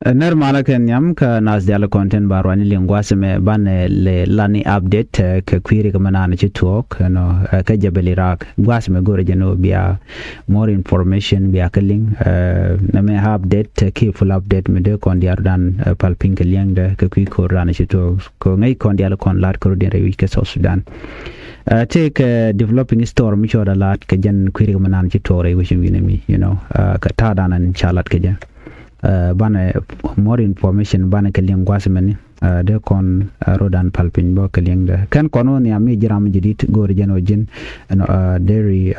Normala ken yam ka nas dial content barwani lingwas me ban le lani update ka query ka manana chi talk no ka jabali rak gwas me gore jeno bia more information bia ka link na me update ki full update me de kon diar dan palping ka liang de ka qui ko ran chi to ko ngai kon dial kon lat ko de rewi ka South Sudan take developing store mi choda lat ka jan query ka manana chi to re wishin winami ka ta danan chalat ka jan bana more information bana kaliang gwasmeni de kon rodan palpin bo kaliang de kan kono ni ami jiram jidit gor jeno jin dairy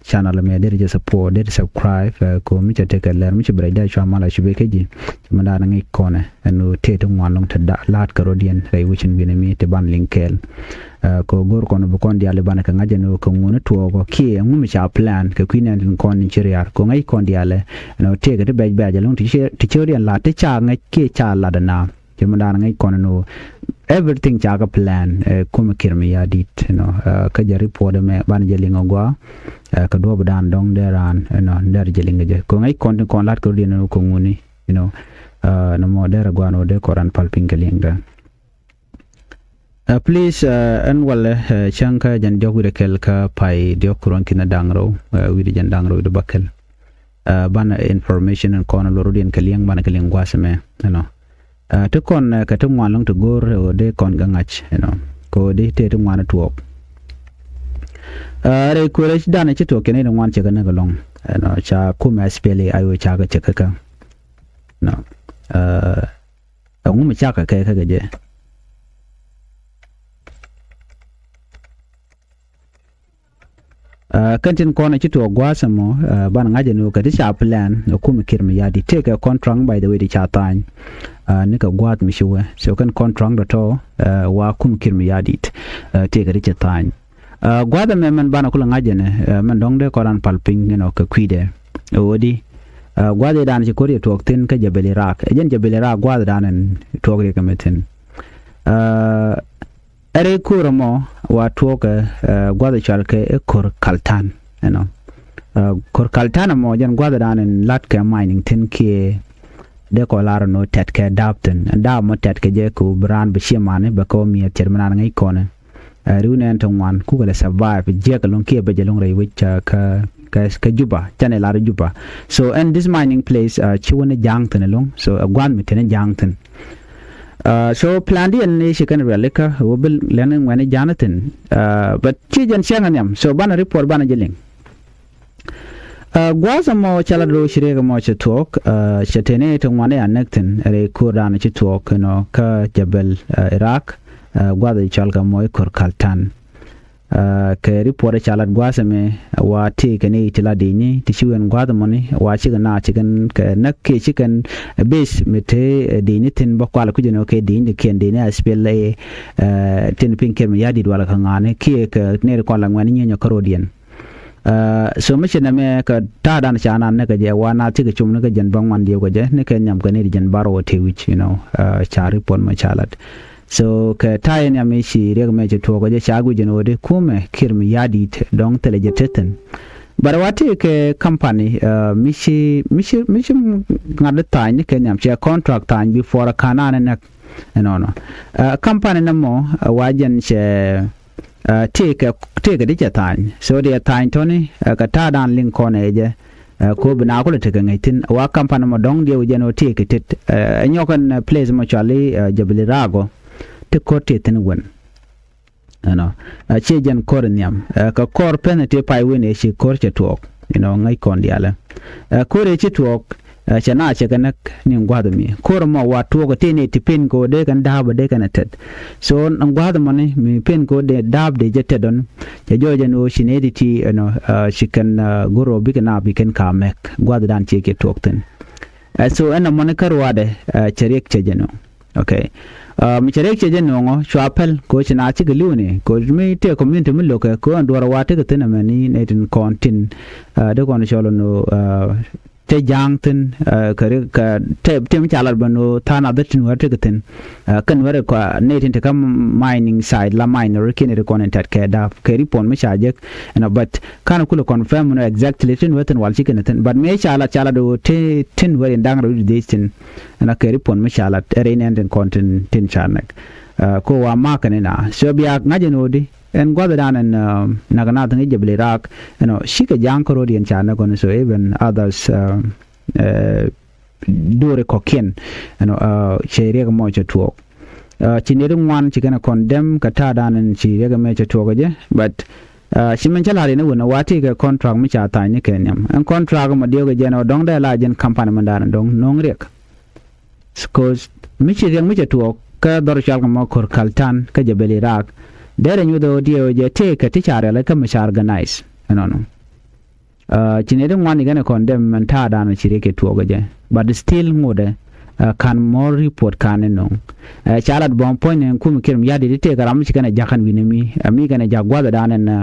channel me dairy support dairy subscribe ko mi chate kaler mi breda chwa mala shube keji manda ngi kone anu te to ngwanong tada lat ka rodian rai wichin binami te ban linkel ko gor kono bu kon diale bana ka ngajeno ko ngone to ko ki ngumi cha plan ka kwinen kon chiriar ko ngai kon diale no te ga de baj long ti chorian la te cha ngai ke cha la dana jemanda ngai kon no everything cha ka plan kuma kirmi ya dit ka ja report me ban jelingo gwa ka do badan dong deran der jelinga je ko ngai kon lat ko dino ko nguni no mo der gwa no de koran palping kelinga please an wala chanka jan jogu de kel ka pai dio kuron kina dangro widi jan dangro de bakel bana information and kono lorudien kaliang bana kaliang gwasame to kon ka to ngwan long to gor o de kon gangach ko de te to ngwan to re ko re dana ci to kene ngwan ce gana galong cha kuma spele ayo cha ga ce kaka mu cha ka kai ka gaje kantin kona chito gwasamo ban ngaje no ka disha plan ko mi kirmi ya di take a contract by the way di chatan nika gwat mi shiwe so kan contract da to wa kum kirmi ya dit take a chatan gwada me man bana kula ngaje ne man dong de koran palping ka kwide odi gwada dan ci kori to tin ka jabeli rak ejen jabeli rak gwada danen to ke kametin ere kuramo wa toka gwada chalke kor kaltan kor kaltan mo jan gwada danen latka mining tin ke de ko lar no tetke dapten da mo tetke je ku bran be shemane be ko mi terminan ngai kone runen tongwan ku gele survive je ka lon ke be je lon rei wicha ka juba chane lar juba so and this mining place chiwone jangten long so gwan mi ten jangten so plan di ne shi kan relika wobil lenin wani Jonathan but chi jan shanganyam so bana report bana jeling gwaza mo chala do shirega mo che talk chatene to wani anekten re kurana che talk ka jabal Iraq gwaza chalga mo kor kaltan ka report chala gwaza me wa te kane tila dini tishiwen gwaza moni wa chiga na chigan ka nakke chikan base mete dini tin bakwala kujeno ke dini ken dini aspelle tin pinker mi yadi wala kangane ki ka ne ko la ngani nyo karodian so mace na me ka ta dan chana ne ka je wa na chiga chum ne ka jan bangwan dio ko je ne ken nyam ka ne jan baro te which cha report ma chalat so ka tayen ya me shi reg me to ko je shagu jeno de kume kirmi yadi dong telejeten barawati ke company mishi ngad tan ke nyam che contract tan before kanana na company na mo wajen che take de tan so de tan toni ka ta dan link kone je ko bina ko te ga tin wa company mo dong de jeno take tit nyokan place mo chali jabli rago te kote ten won che jan korniam ka kor penete pai wene shi kor che tuok ngai kon diala kore che tuok chana che kanak ni ngwado mi kor mo wa tuok te ne ti pen ko de kan dab de kan tet so ngwado mane mi pen ko de dab de jette don je jojen o shinediti shi kan goro bigana bi kan ka mek ngwado dan che ke tuok ten so ana mane karwade cherek che jeno okay mi chere che je nongo chapel ko china chi gluone ko mi te community mi loka ko andora wate ko tena mani netin kontin de kono cholo no te jangtin ka te mchala bano tana datin warte gatin kan ware kwa netin te kam mining side la miner kin re kon entat ke da ke ripon me chajek but kana kula confirm no exactly tin watan wal chicken tin but me chala do te tin ware ndang ro destin na ke ripon me chala renen den content tin chanak ko wa makane na so biya ngajeno di en gwada dan en nagana tangi jebli rak shika jankoro di en chana kono so even others dore kokin cheriga mo chatuo chinere ngwan chikana condemn kata dan en cheriga me chatuo je but shimen chalari ne wona wati ga contract mi cha ta ni kenyam en contract mo dio ga jeno dong da la jen company mandan dong nong rek cause mi cheriga mi chatuo ka dor chal mo kor kaltan ka jebli rak dere nyudo dio je take tichare la kam shar organize no chinere ngwani gane condemn menta da na chireke tuoga je but still ngode can more report kan no chalat bon point en kum kirim yadi te garam chikana jakan winemi ami gane jagwada da na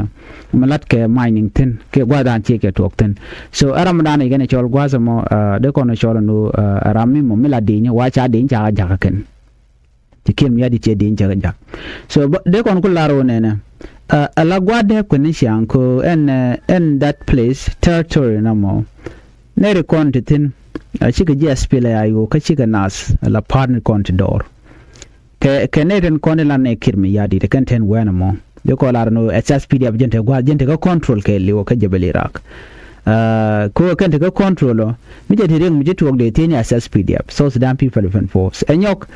malat ke mining tin ke gwada cheke tokten so aram da na gane chol gwaza mo de kono chol no arami mo miladi nya wacha de nya jakaken tikim yadi che de nya jak so de kon kularo nene ala gwade kwenishan ko en that place territory namo ne recount tin chika GSPL ayo ka chika nas la partner contador ke ne den konela ne kirmi yadi de content wenamo de ko la no SSPD abjente gwa jente ka control ke liwo ka jebel Iraq ko kente ka control mi je tireng mi je tuok de tini SSPD so Sudan People Defense Force enyok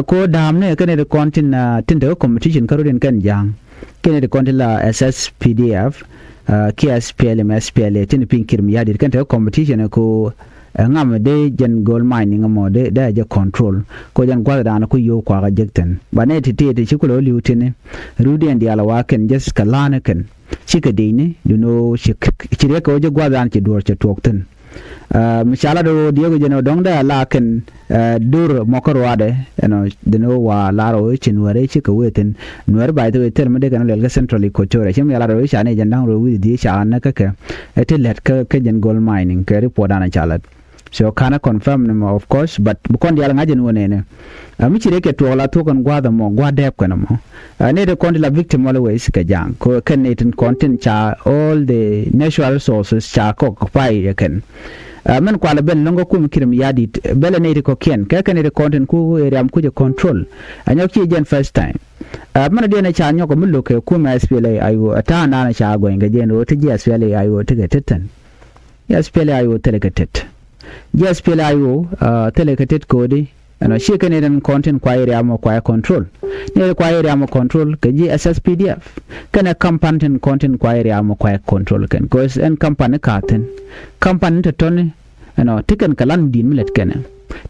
ko damne ke ne content tinde competition karoden kan jang kene de kontila SSPDF KSPLM SPLA tin pinkir mi yadi kan ta competition ko ngam de gen gold mining mo de da je control ko jan gwada da ko yo kwa ga jekten bane tite de chikulo liutine rudi and yala waken just kalana ken chika de ne you know chire ko je gwada an ti dor che tokten mishala do diego jeno dongda la ken dur mokorwade de no wa laro chinware chika weten nwer by the way tel mede kan lelga central equatorial chem yala ro chane jandang ro wi di cha na ka ete let ka gen gold mining ke report ana chalat so kana confirm no of course but bukon yala ngajen wonene mi chire ke to la to kan gwada mo gwade ko no mo ne de kon la victim always ka jang ko ken ne content cha all the natural resources cha ko pai ken men kwala ben longo kum kirim yadi bele ne ko ken ka ken ne content ku area ku je control anyo ki jen first time man de na cha nyo ko mulo ke kum SPLA ayo ata na na cha go nga je no to SPLA ayo to getetan SPLA ayo to getet SPLA ayo to getet ko di ana shi ken ne content kwa area mo kwa control ne kwa area mo control ke ji SSPDF kana campaign content kwa area mo kwa control ken ko en campaign katen campaign to tone tiken kalan din milet kana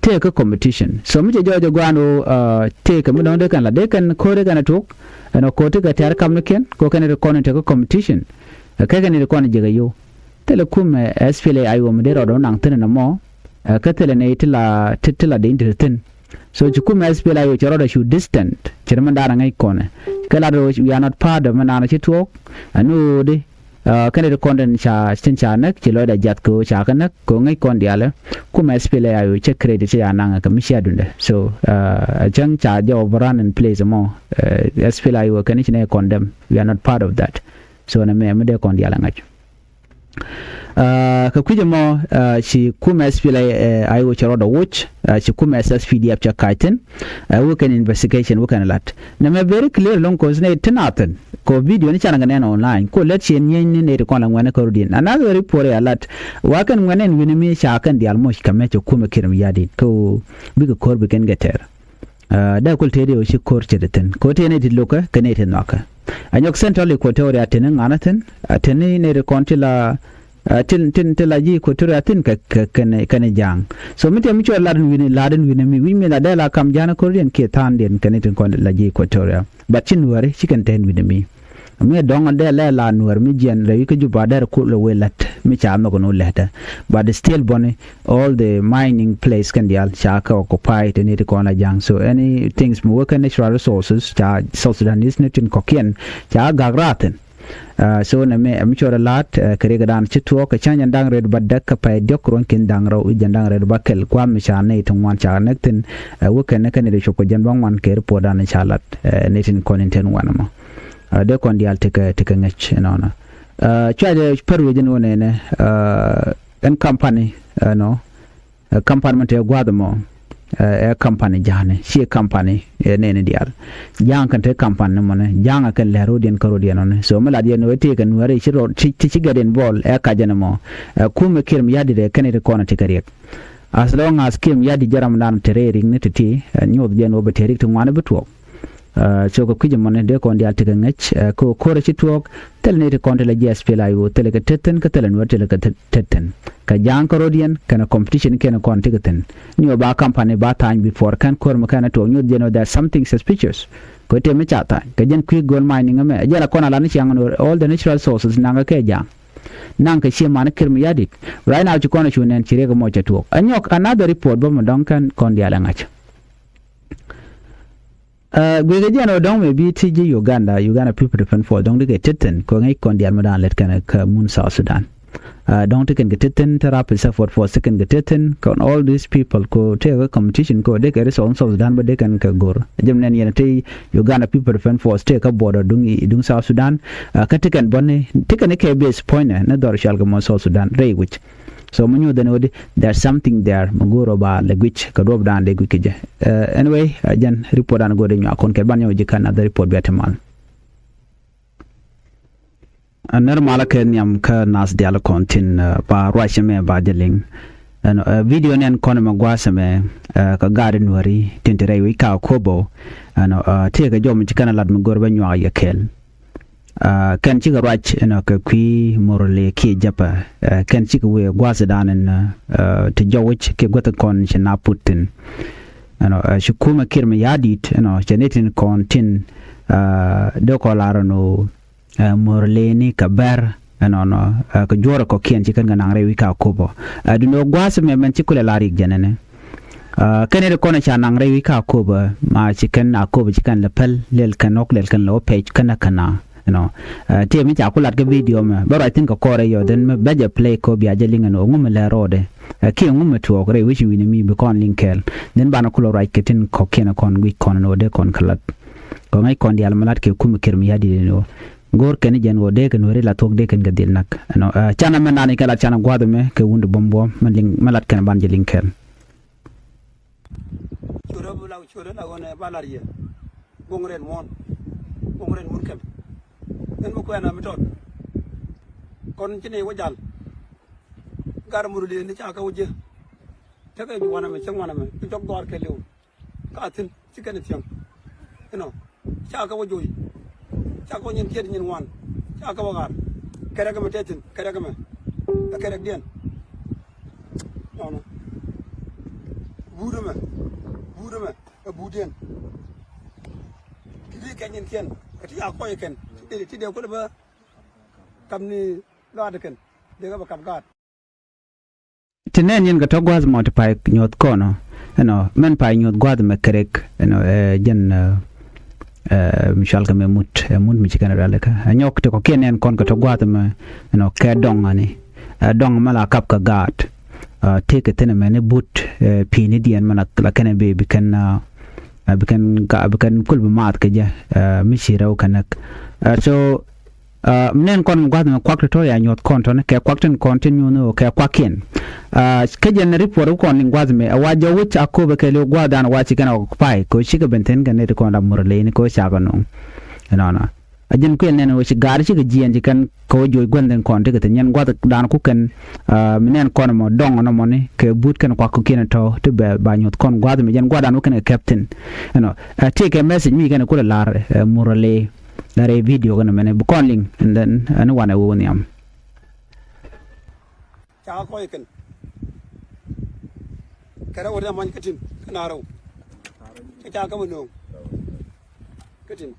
take a competition so mi jojo gwano take mi don de kan la de kan ko de kan to ko te ga tar kam ken ko kan re kon take a competition ka kan re kon je ga yo telekom SPLA ayo mi de ro nang tin na mo ka tele ne tila de interten so jukum SPLA ayo charo da shoot distant chirman da ngai kone kala do we are not part of manana chitwo anu de kan re kon cha tin cha nak chilo da jat ko cha kan ko ngai kon diala kuma SPLA ayo check credit ya nanga ka mi sha dunde so jang cha jo run and place mo SPLA ayo kan ne condemn we are not part of that so na me de kon diala ngai ka kuje mo shi kuma SPLA ayo charo da watch shi kuma SSPDF cha kaiten we can investigation we can lat na me very clear long cause ne tinatan ko video ni chana ngane online ko let chen nyen ne ko la ngwane ko din another report ya lat wa kan ngwane ni mi sha kan di almost kame cho kuma kirim yadi ko biga kor bi ken geter da ko tede o shi kor chedeten ko te ne diloka kane te naka anyok central equatorial tenen anaten atene ne recontila tin la ji equatorial tin ka kane jang so mi te mi cho laden wini mi la da la kam jana korean ke tan den kane tin kon la ji equatorial but chin ware chicken ten wini mi dong de la nuar mi jen re ke juba dar ko lo welat mi cha no no leta but still bone all the mining place can dial cha ka occupy te ni ko na jang so any things mo work natural resources cha South Sudan is net in kokien cha gagraten so na me am chora lat kare ga dan chitwo ka chan dang red badak ka pa diok ron kin dang ro i dang red bakel kwa mi cha ne tong wan cha nek tin wuken ne kan de choko jan bang wan ke po dan chalat ne tin konin ten wan ma de kon dial te ka ngach no na cha de perwe din wona ne en company no company mate gwadamo company jane si company ne dial jang kan te company mo ne jang kan lero den karo den on so mala den no te kan wari chiro ci gaden bol ka jana mo kuma kirm yadi de kan te kona te kariek as long as kim yadi jaram nan terering ne ti nyod den obe terik to ngwana beto so ko kuje mon de kon dial te ngach ko ko ci tok tel ne te kon te la gsp la yo tel ka tetten ka tel no tel ka tetten ka jang karodian kana competition kana kon tigaten ni ba company ba time before kan kor makana to nyu deno that something suspicious ko te me chata ka jen quick gold mining me jela kona la ni chang all the natural sources nanga ke jang nang ka shi man kirmi yadik right now chikona chunen chirega mo chatu anyok another report bo donkan kon diala ngach gwege jeno dong me bi tiji Uganda people defend for dong de teten ko ngai kon dial madan let kana ka mun South Sudan don't take and get it in therapy support for second get it in con all these people ko take a competition ko they get on South Sudan but they can go jemnen yenate Uganda people defend force take a border dung South Sudan ka take and bonne take an ke base point na dor shal go South Sudan ray which so when you know there's something there magoro ba language ka rob dan de gukije anyway jan report an go de nyu akon ke banyo jikan other report betemal anar malaka nyam ka nas dial kontin ba rwashime ba deling video nen kono magwasame ka garden wari tentere wi ka kobo te ga jom tikana lad magor ba nywa yakel kan ci ga rwach ka kwi morle ki japa kan ci ga we gwasa danen te jawich ke gota kon china putin shukuma kirma yadit genetin kontin do ko larano morleni kabar ka jora ko kien cikan ga nangre wi ka kobo duno gwas me men cikule larik janene kene ko na cha nangre wi ka kobo ma cikan akobo cikan lepel lel kanok lel kan lo page kana te mi cha kulat ga video me but I think ko kore yo den me beja play ko bi ajelinga no ngum le rode ki ngum to ko re wi wi ni mi be kon linkel den bana kulo right ketin ko kena kon wi kon no de kon kalat ko ngai kon dial malat ke kum kirmi yadi no gor ken jen wo de ken wori la tok de ken gadil nak chana men nani kala chana gwado me ke wundu bombo maling malat ken ban jelin ken chura bula chura na gone balarie gongren mon kem en mo ko na metot kon chine wajal gar muruli ni cha ka wuje ta ka wana me chang wana me tok gor ke lew ka tin chiken tiang cha ka wujui cha ko nyen tiet nyen wan cha ka wagar kere ga metetin kere ga me ta kere dien no burume budien kidi kenyen ken kati ya ko yeken ti de ko ba kam ni gad ken de ga ba kam gad tenen yen ga to gwaz mo to pai nyot kono men pai nyot gwad me kerek jen mishal ka mut mi chikana daleka anyok to ko kenen kon ko to gwat me ke dong ani dong mala kap ka gat take tene me ne but pini dian mana la kana be bikan kul mat ka ja mi shiraw kanak so mnen kon gwat me kwak to ya nyot kon to ne ke kwak ten continue no ke kwaken ke jen report ko ni gwat me awajo wich akobe ke le gwadan wachi kana pai ko shiga benten ga ne ko la murle ni ko shaga no ajin ko ne no shi gar shi ga jiyan kan ko joy gwanden kon te ga nyen gwat dan ku ken mnen kon mo dong no mo ne ke but kan kwak ko ken to ba nyot kon gwat me jen gwadan ko ne captain take a message mi kan ko la murle dare video kana mene bu calling and then anu wana wo niam cha ko yeken kara wada man katin kana raw cha ka mo katin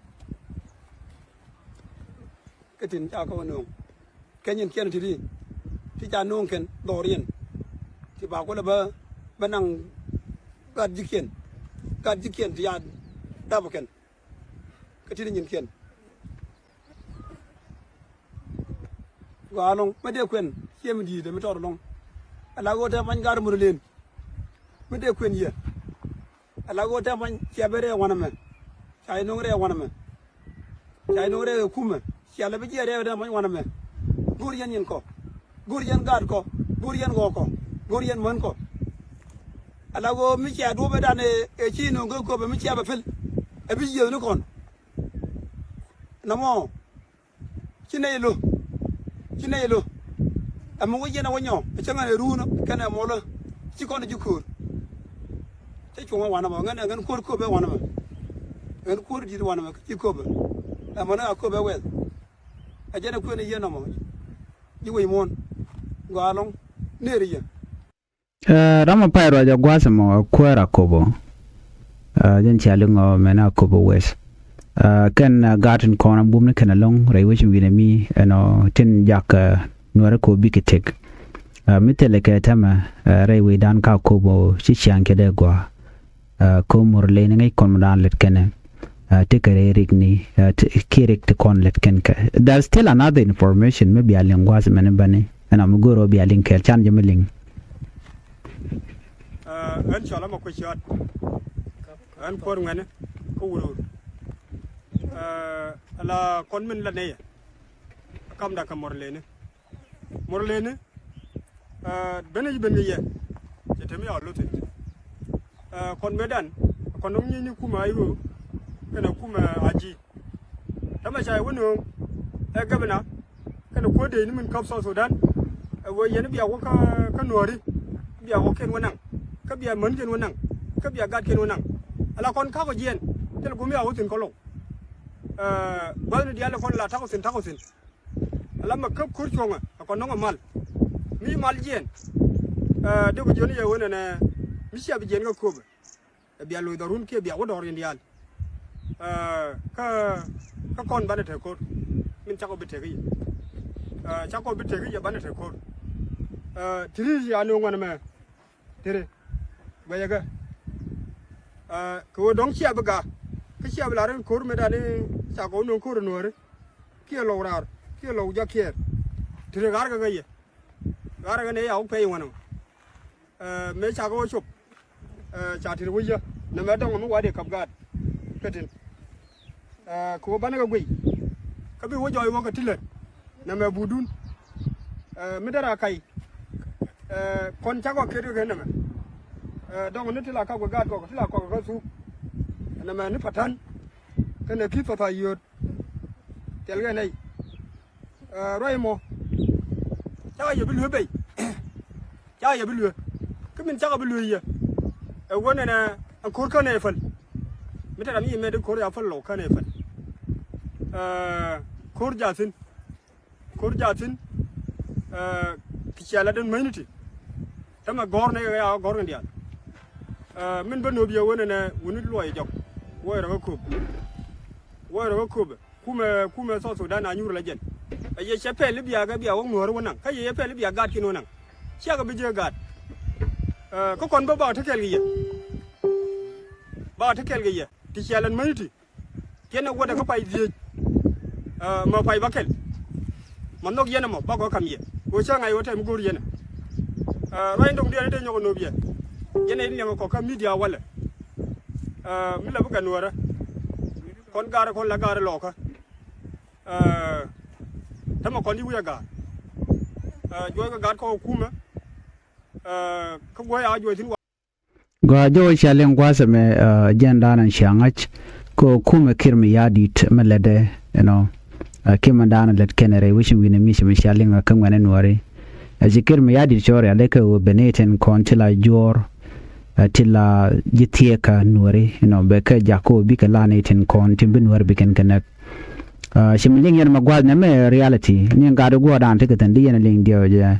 cha ka mo kenyen ken ti cha nong ken dorien ti ba ko la ba banang gad jiken ti ya dabaken katin nyen ken ga long me de kwen kiem di de me tor long ala go te man gar murlen me de kwen ye ala go te man cebere wana me chai no re wana me chai no re kuma chala be jere de man wana me gur yen ko gur yen gad ko gur yen go ko gur yen mon ko ala go mi cha do be dane e chi no go ko be mi cha ba fel e bi ye no kon namo chinelo amu yena wonyo e changa ne runo kana molo chi kon ju kur te chunga wana ma ngan kur ko be wana ma ngan kur di wana ma chi ko be amana ko be wel a jena ko ne yena mo ji wi mon galong neriya rama pairo ja gwasa mo kwera kobo jen chalingo mena kobo wes kan garden corner bum ne kana long rai wishin wi mi no tin jak nuara ko bikitek mitele ka tama rai wi dan ka kobo chichian kede gwa ko morle ne ngai kon dan let kana tekere rigni kirek te kon let kenka there's still another information maybe a lingwas mene bane ana mugoro bi a link chan jemeling an chala ma ko shot an por ngane ko wuro ala kon min la ne kam da ka morle ne bene ye temi ya lote kon medan kon ni kuma ayo kana kuma aji tama sai wono e gabna kana ko de ni min kapsa Sudan wo yen biya ko ka nori biya ko ken wonan ka biya man ken wonan ka biya gad ken wonan ala kon ka ko jien tel gumi awu tin ko lo ba ni diala kon la ta ko sin ala ma kap kur chonga kon no mal mi mal jien de ko joni ye wona na mi sia bi jien ko ko biya lo darun ke biya ko dor indial ka kon bana te ko min chako bite gi chako bite gi bana te ko tiri ya no ngwana ma tiri bayaga ko dong sia baga ka sia bla ren ko me dane chako no ko no re ke lo rar ke lo ja ke tiri gar ga ye gar ga ne ya o pe ngwana me chako chup cha tiri wi ya na me dong mu wa de kap gad ketin ko bana ga gui ka bi wo joy wo ka tilet na me budun mi dara kai kon chago kedu ga na me dong ne tila ka go gad ko tila ko ko su na me ni patan kana ki fa yot tel ga nei roi mo cha ya bi lu be cha ya bi lu ka min cha ga bi lu ya wona na an kur ka ne fal mi tara mi me de kur ya fal lo ka ne fal kur jatin kichala den mainiti tama gorne ya gorne dia min bano biya wona na woni loy jok woyro ko kuma so Sudan anyur la jen ye chepe libya ga biya wo ngor wona ka ye pe libya gad kino nan sia ga bije gad ko kon ba takel gi kichala mainiti kena woda ka pay die ma pay bakel man nok yena mo ba ko kam ye ko changa yo tem gor yena ray ndom de nyoko no biye yena ni ko kam media wala mi la buka nuara kon la gara loka tama kon di wuya ga joy ga gad ko kuma ko goya joy tin go jo chalen gwasa me jenda nan shangach ko kuma kirmi yadit melede kima dana let kenere wishin wina mishi mishalinga kamwane nwari azikir mi yadi chore aleka beneten kon tila jor tila jitieka nwari beka jako bika lanetin kon timbin war biken kanak shimling yan magwad na me reality nyen gado go dan tikatan di yan ling dio je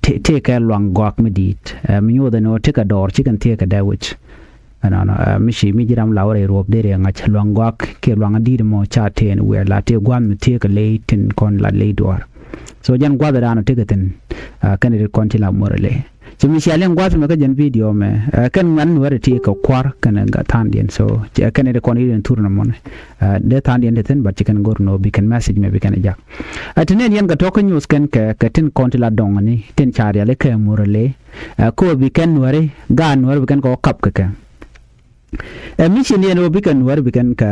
take long gok medit minyo da no tika dor chicken take dawich mishi mi jiram lawre rob dere nga chalwang gok ke lwang di mo chaten we la te gwan mi te ka leitin kon la leidor so jan gwada dana tigatin kan re kon tila morale chumi sialen gwat me ka jen video me kan man wari ti ka kwar kan ga tandien so kan de kon iden turna mon de tandien de ten but chicken gor no bi kan message me bi kan jak atene yen ga to news kan ka tin kontila dong ni tin char ya le ka murale ko bi kan wari gan wari bi kan ko kap ka mission yen bi kan wari bi kan ka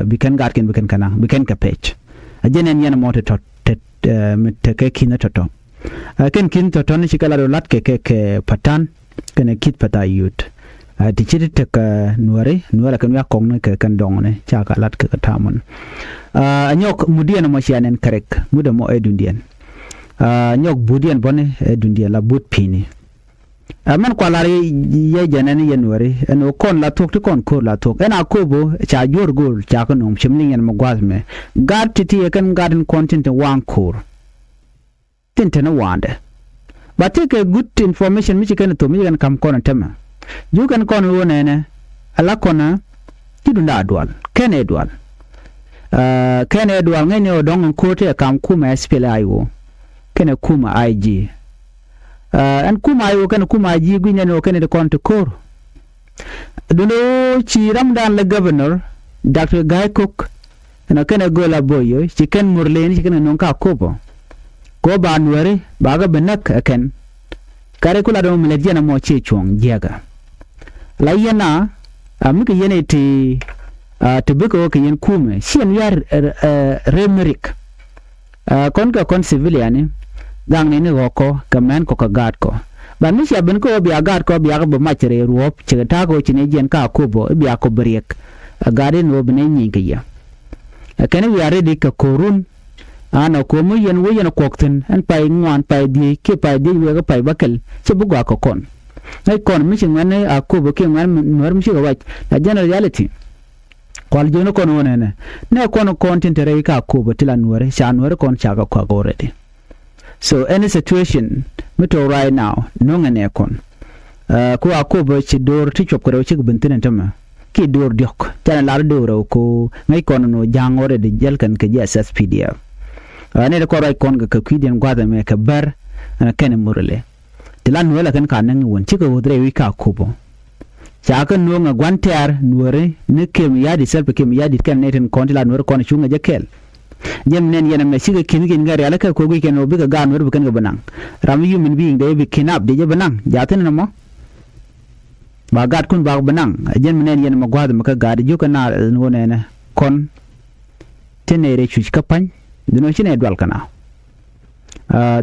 bi kan gat kan bi kan kana bi kan ka page ajenen yen mo to mit ke kina to ken kin to ton shikala do lat ke patan ken kit pata yut ti chiri te ka nuare kan ya kong ne ke kan dong ne cha ka lat ke tamon anyok mudian mo shianen karek muda mo edundian nyok budian bone edundian la but pini man kwa lari ye janani ye nuare eno kon la tok kon ko la tok ena kobo cha jor gol cha ko nom chimling en mo gwazme gad titi kan garden content wan kur tintana wande but take a good information which can to me can come kon tema you can kon wona ne ala kona tidunda adwal ken edwal ngene odong ko te kam kuma spela ayo ken kuma IG an kuma ayo ken kuma IG gwinya no ken de kon to kor duno chi ramdan le governor Dr. Guy Cook na ken gola boyo chi ken murlen chi ken non ka kobo ko ba nuare ba ga benak ken kare kula do meledia na mo che chong jaga la yana amike yene ti tibiko ke yen kume sien yar remerik kon ka kon civilian gang ne ko ka man ko ka gad ko ba mi sia ben ko bi agad ko bi aga ba machere ruop che ta ko chine jen ka kubo bi ako briek agade no bene nyinke ya ken wi are dik ko run ana ko mu yen wo yen kokten an pai ngwan pai di ke pai di we ga pai bakel che bugo ko kon ai kon mi shin ngane akubo ke ngwan nor mi shiga wach la general reality kwal jono kon wonene ne kon content re ka akubo tila nuore sha nuore kon cha ga ko already so any situation mito right now no ngane kon ko akubo chi dor ti chop ko chi bintene tama ki dor diok tana la dor ko ngai kon no jangore de jelkan ke SSPDF ne ko ray kon ga kwiden gwada me ka bar ken murle tilan wala kan kanan won ci ga wodre wi ka kubo cha kan no nga gwantar nuore ne kem yadi self kem yadi kan neten kon tilan nuore kon chunga jekel jem nen yana me siga kin gin ngari ala ka ko gi ken obi ga gan nuore kan ga banang ram human being de bi kinap de je banang jaten na mo ba gad kun ba banang jem nen yana ma gwada maka gad ju kana no ne kon tenere chu ka pan dino chine dwal kana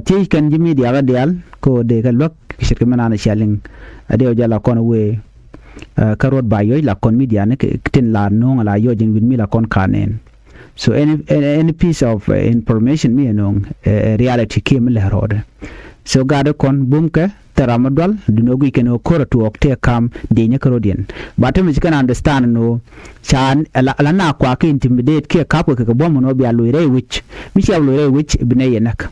ti kan jimi dia ga dial ko de ga lok shirke manana shaling ade o jala kon we karot ba yoy la kon media ne tin la no la yo jing win mi la kon kanen so any piece of information mi no reality kim le rode so gade kon bumke teramadwal dino gi ken ko to okte kam de nya karodien batem mi kan understand no chan ala na kwa ke intimidate ke kapo ke bom no bi aluire which mi sha aluire which bine yenak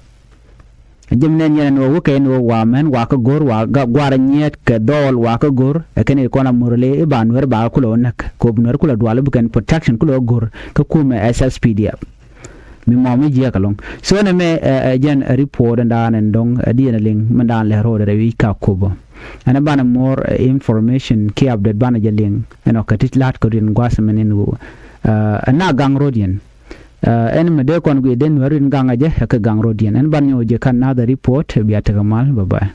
jemnen yen no wo ken wo wa men wa ka gor wa ga gwara nyet ke dol wa ka gor e ken ko na murle e ban wer ba kulo nak ko bunor kulo dwal bu ken protection kulo gor ka kuma SSPDF mi mami jia kalong so ne me jen report ndan ndong dien ling mandan le ro de wi ka kubo ana bana more information ki update bana jeling eno katit lat ko din gwasmen wo ana gang rodien en me de kon gu den warin gang aje ka gang rodien en ban yo je kan na da report biata kamal bye bye